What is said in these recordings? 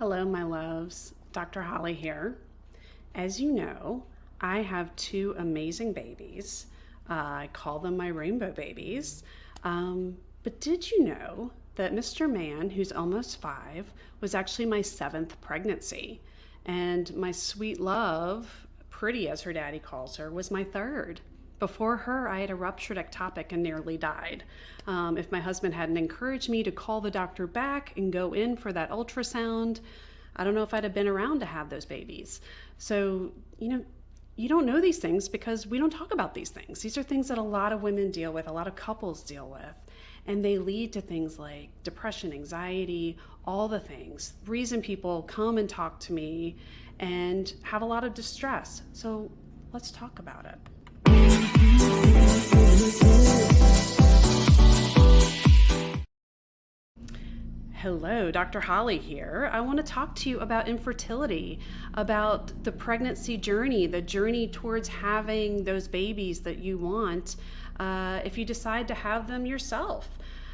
Hello, my loves. Dr. Holly here. As you know, I have two amazing babies. I call them my rainbow babies. But did you know that Mr. Man, who's almost 5, was actually my 7th pregnancy? And my sweet love, Pretty as her daddy calls her, was my 3rd. Before her, I had a ruptured ectopic and nearly died. If my husband hadn't encouraged me to call the doctor back and go in for that ultrasound, I don't know if I'd have been around to have those babies. So, you don't know these things because we don't talk about these things. These are things that a lot of women deal with, a lot of couples deal with, and they lead to things like depression, anxiety, all the things. The reason people come and talk to me and have a lot of distress. So let's talk about it. Hello, Dr. Holly here. I want to talk to you about infertility, about the pregnancy journey, the journey towards having those babies that you want if you decide to have them yourself.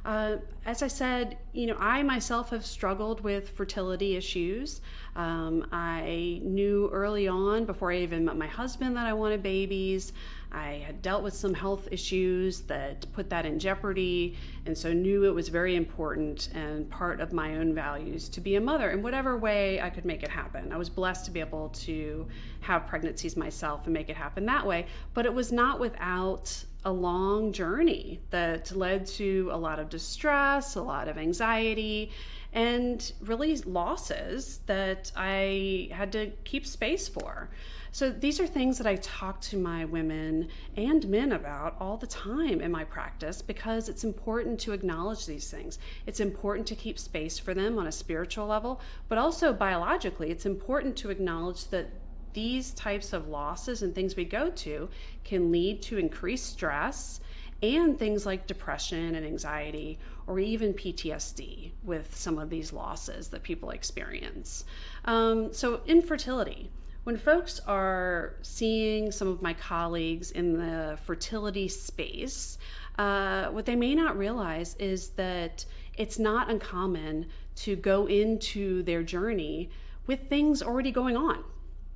As I said, I myself have struggled with fertility issues. I knew early on, before I even met my husband, that I wanted babies. I had dealt with some health issues that put that in jeopardy, and so knew it was very important and part of my own values to be a mother in whatever way I could make it happen. I was blessed to be able to have pregnancies myself and make it happen that way, but it was not without a long journey that led to a lot of distress, a lot of anxiety, and really losses that I had to keep space for. So these are things that I talk to my women and men about all the time in my practice because it's important to acknowledge these things. It's important to keep space for them on a spiritual level, but also biologically, it's important to acknowledge that these types of losses and things we go to can lead to increased stress and things like depression and anxiety, or even PTSD with some of these losses that people experience. So infertility. When folks are seeing some of my colleagues in the fertility space, what they may not realize is that it's not uncommon to go into their journey with things already going on,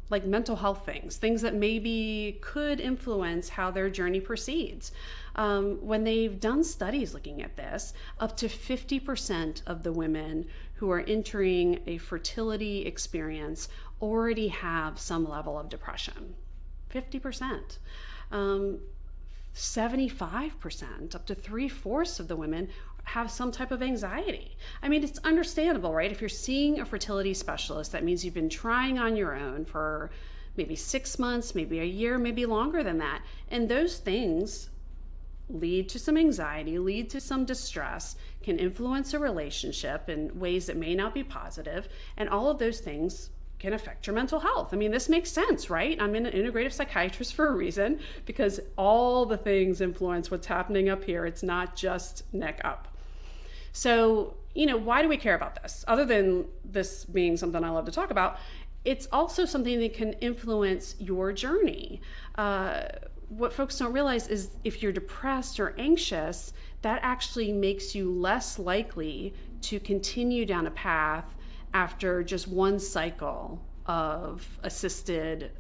like mental health things that maybe could influence how their journey proceeds. When they've done studies looking at this, up to 50% of the women who are entering a fertility experience already have some level of depression. 50%. 75%, up to 3/4 of the women have some type of anxiety. I mean, it's understandable, right? If you're seeing a fertility specialist, that means you've been trying on your own for maybe 6 months, maybe a year, maybe longer than that. And those things lead to some anxiety, lead to some distress, can influence a relationship in ways that may not be positive. And all of those things can affect your mental health. I mean, this makes sense, right? I'm an integrative psychiatrist for a reason, because all the things influence what's happening up here. It's not just neck up. So, why do we care about this? Other than this being something I love to talk about, it's also something that can influence your journey. What folks don't realize is if you're depressed or anxious, that actually makes you less likely to continue down a path after just one cycle of assisted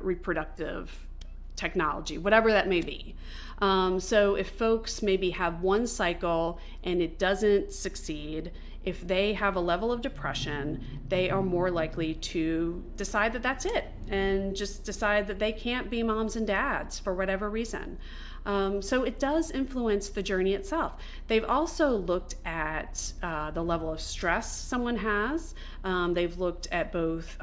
reproductive technology, whatever that may be. So if folks maybe have one cycle and it doesn't succeed, if they have a level of depression, they are more likely to decide that that's it and just decide that they can't be moms and dads for whatever reason. So it does influence the journey itself. They've also looked at the level of stress someone has. They've looked at both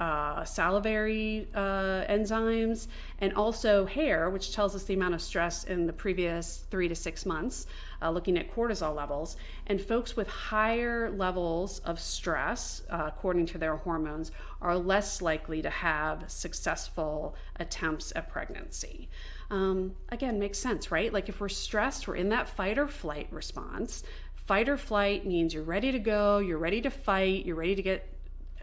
salivary enzymes and also hair, which tells us the amount of stress in the previous 3 to 6 months, looking at cortisol levels. And folks with higher levels of stress, according to their hormones, are less likely to have successful attempts at pregnancy. Again, makes sense, right? Like if we're stressed, we're in that fight or flight response. Fight or flight means you're ready to go, you're ready to fight, you're ready to get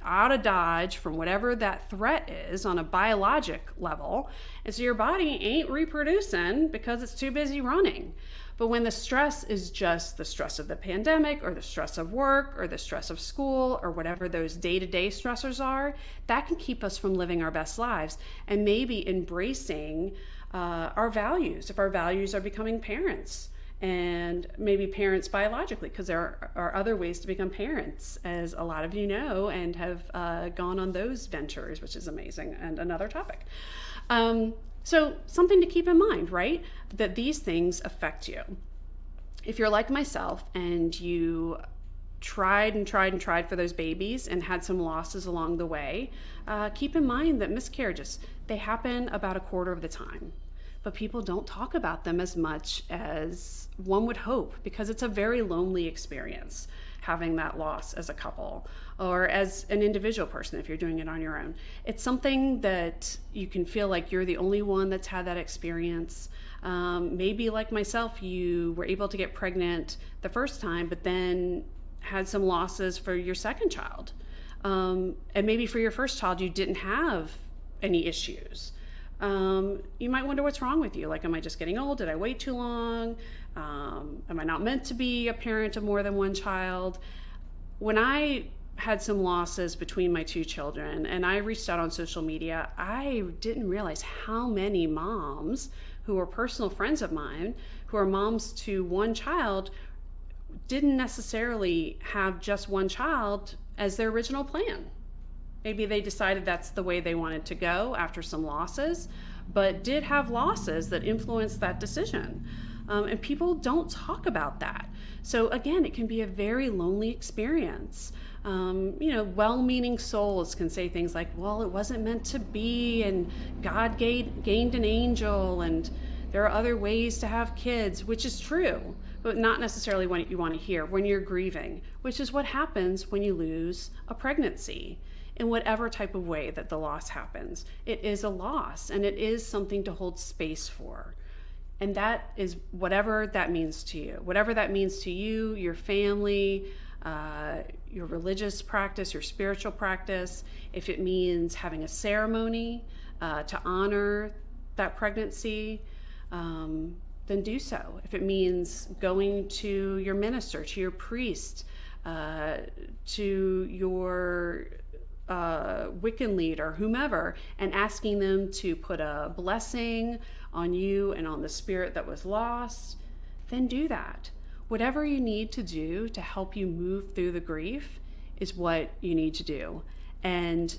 out of dodge from whatever that threat is on a biologic level. And so your body ain't reproducing because it's too busy running. But when the stress is just the stress of the pandemic or the stress of work or the stress of school or whatever those day-to-day stressors are, that can keep us from living our best lives and maybe embracing our values. If our values are becoming parents, and maybe parents biologically, because there are other ways to become parents, as a lot of you know, and have gone on those ventures, which is amazing, and another topic. So something to keep in mind, right? That these things affect you. If you're like myself and you tried for those babies and had some losses along the way, keep in mind that miscarriages, they happen about a quarter of the time. But people don't talk about them as much as one would hope, because it's a very lonely experience having that loss as a couple or as an individual person if you're doing it on your own. It's something that you can feel like you're the only one that's had that experience. Maybe like myself, you were able to get pregnant the first time, but then had some losses for your second child. And maybe for your first child, you didn't have any issues. You might wonder what's wrong with you. Like, am I just getting old? Did I wait too long? Am I not meant to be a parent of more than one child? When I had some losses between my two children and I reached out on social media, I didn't realize how many moms who were personal friends of mine, who are moms to one child, didn't necessarily have just one child as their original plan. Maybe they decided that's the way they wanted to go after some losses, but did have losses that influenced that decision. And people don't talk about that. So again, it can be a very lonely experience. Well-meaning souls can say things like, well, it wasn't meant to be, and God gained an angel, and there are other ways to have kids, which is true, but not necessarily what you want to hear when you're grieving, which is what happens when you lose a pregnancy. In whatever type of way that the loss happens, it is a loss, and it is something to hold space for. And that is whatever that means to you. Whatever that means to you, your family, your religious practice, your spiritual practice. If it means having a ceremony to honor that pregnancy, then do so. If it means going to your minister, to your priest, to your Wiccan leader, whomever, and asking them to put a blessing on you and on the spirit that was lost, then do that. Whatever you need to do to help you move through the grief is what you need to do. And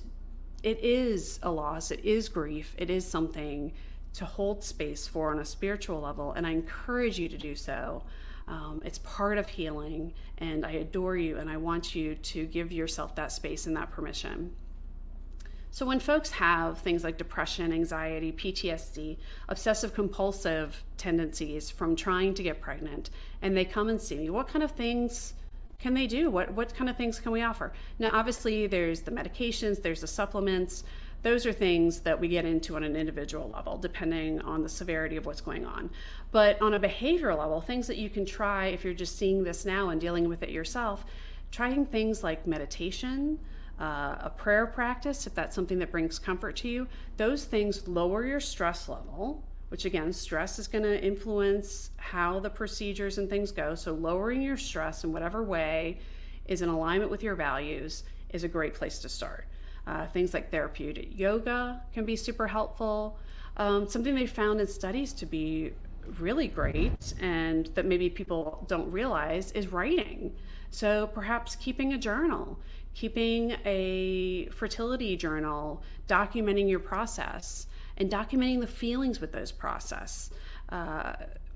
it is a loss, it is grief, it is something to hold space for on a spiritual level, and I encourage you to do so. It's part of healing, and I adore you, and I want you to give yourself that space and that permission. So when folks have things like depression, anxiety, PTSD, obsessive compulsive tendencies from trying to get pregnant, and they come and see me, what kind of things can they do? What kind of things can we offer? Now, obviously, there's the medications, there's the supplements. Those are things that we get into on an individual level, depending on the severity of what's going on. But on a behavioral level, things that you can try if you're just seeing this now and dealing with it yourself, trying things like meditation, a prayer practice, if that's something that brings comfort to you. Those things lower your stress level, which again, stress is going to influence how the procedures and things go. So lowering your stress in whatever way is in alignment with your values is a great place to start. Things like therapeutic yoga can be super helpful. Something they found in studies to be really great and that maybe people don't realize is writing. So perhaps keeping a journal, keeping a fertility journal, documenting your process and documenting the feelings with those process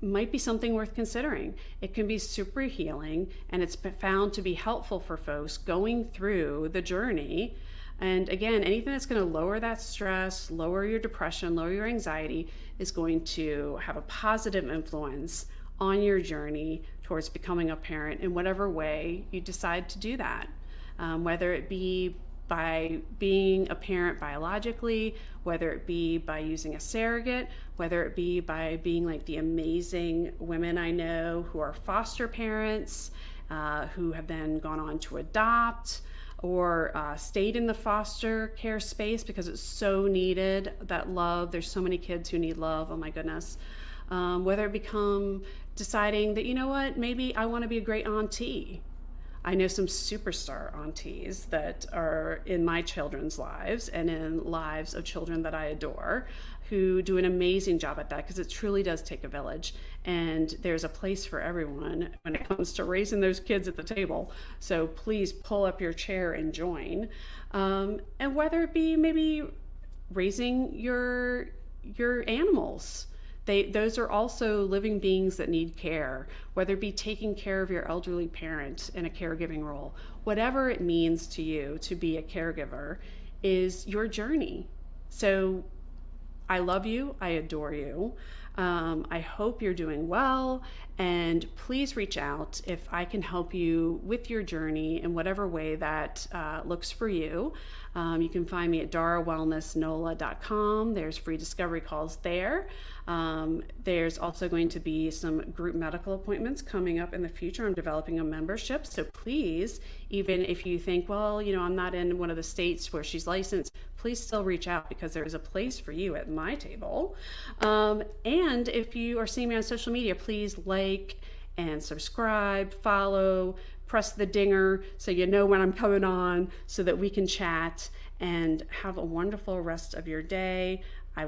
might be something worth considering. It can be super healing, and it's been found to be helpful for folks going through the journey. And again, anything that's going to lower that stress, lower your depression, lower your anxiety is going to have a positive influence on your journey towards becoming a parent in whatever way you decide to do that. Whether it be by being a parent biologically, whether it be by using a surrogate, whether it be by being like the amazing women I know who are foster parents, who have then gone on to adopt, or stayed in the foster care space because it's so needed, that love. There's so many kids who need love. Oh my goodness. Whether it become deciding that, you know what, maybe I want to be a great auntie. I know some superstar aunties that are in my children's lives and in lives of children that I adore, who do an amazing job at that, because it truly does take a village, and there's a place for everyone when it comes to raising those kids at the table. So please pull up your chair and join. And whether it be maybe raising your animals, those are also living beings that need care, whether it be taking care of your elderly parent in a caregiving role. Whatever it means to you to be a caregiver is your journey. So I love you. I adore you. I hope you're doing well, and please reach out if I can help you with your journey in whatever way that looks for you. You can find me at darawellnessnola.com. There's free discovery calls there. There's also going to be some group medical appointments coming up in the future. I'm developing a membership, so please, even if you think, well, I'm not in one of the states where she's licensed, please still reach out, because there is a place for you at my table. And if you are seeing me on social media, please like and subscribe, follow, press the dinger so you know when I'm coming on, so that we can chat, and have a wonderful rest of your day.